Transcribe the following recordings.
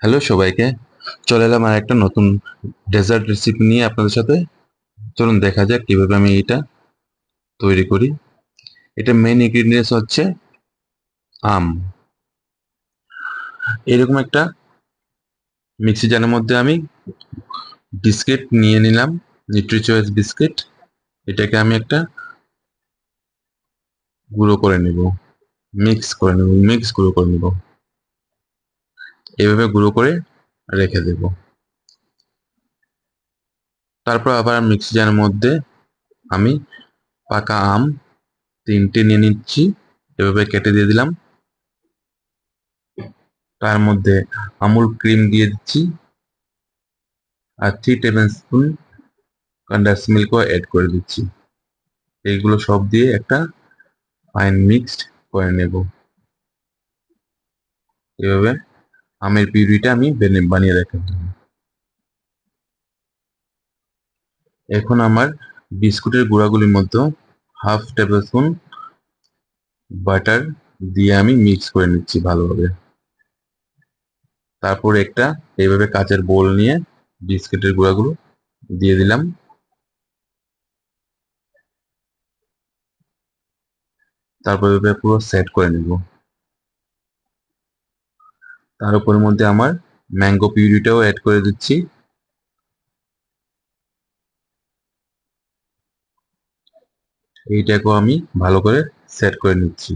Hello সবাইকে, চলে এলাম আর একটা নতুন ডেজার্ট রেসিপি নিয়ে আপনাদের সাথে। চলুন দেখা যাক কিভাবে আমি এটা তৈরি করি। এটা মেইন ইনগ্রিডিয়েন্টস হচ্ছে আম। এরকম একটা মিক্সি জারের মধ্যে আমি বিস্কিট নিয়ে নিলাম, নিউট্রি চয়েস বিস্কিট। এটাকে আমি একটা গুঁড়ো করে নিব, মিক্স গুঁড়ো করে নিব। এভাবে গুঁড়ো করে রেখে দেব। তারপর আবার মিক্সি জারের মধ্যে আমি পাকা আম 3টে নিয়ে নিচ্ছি, এভাবে কেটে দিয়ে দিলাম। তার মধ্যে আমুল ক্রিম দিয়ে দিচ্ছি আর 3 টেবিল স্পুন কনডেন্স মিল্কও অ্যাড করে দিচ্ছি। এইগুলো সব দিয়ে একটা ফাইন মিক্সড করে নেব। এভাবে আমের পিউরিটা আমি বানিয়ে রেখে দেব। এখন আমার বিস্কুটের গুঁড়াগুলির মধ্যে 1/2 টেবিল স্পুন বাটার দিয়ে আমি মিক্স করে নিচ্ছি ভালোভাবে। তারপর একটা এইভাবে কাচের বোল নিয়ে বিস্কুটের গুঁড়াগুলো দিয়ে দিলাম। তারপর এভাবে পুরো সেট করে নেব। তার উপরের মধ্যে আমার ম্যাঙ্গো পিউরিটাও অ্যাড করে দিচ্ছি। এইটাকেও আমি ভালো করে সেট করে নিচ্ছি।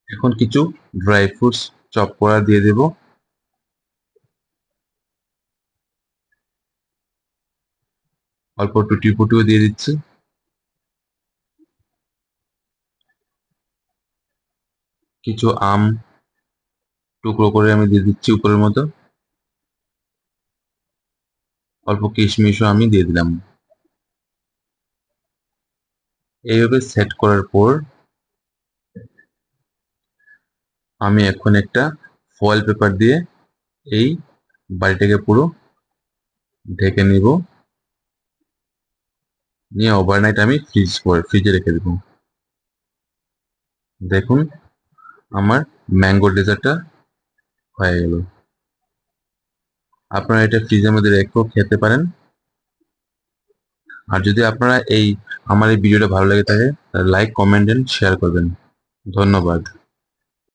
এখন কিছু ড্রাই ফ্রুটস চপ করা দিয়ে দেব। অল্প টুটি ফুটিও দিয়ে দিচ্ছি। কিছু আম টুকরো করে আমি দিয়ে দিচ্ছি উপরের মতো। অল্প কিশমিশও আমি দিয়ে দিলাম। এইভাবে সেট করার পর আমি এখন একটা ফয়েল পেপার দিয়ে এই বাড়িটাকে পুরো ঢেকে নিব। নিয়ে ওভারনাইট আমি ফ্রিজে রেখে দেব। দেখুন আমার ম্যাঙ্গো ডেজার্টটা হয়ে গেল। আপনারা এটা ফ্রিজের মধ্যে রেখেও খেতে পারেন। আর যদি আপনারা আমার এই ভিডিওটা ভালো লেগে থাকে তাহলে লাইক, কমেন্ট এন্ড শেয়ার করবেন। ধন্যবাদ।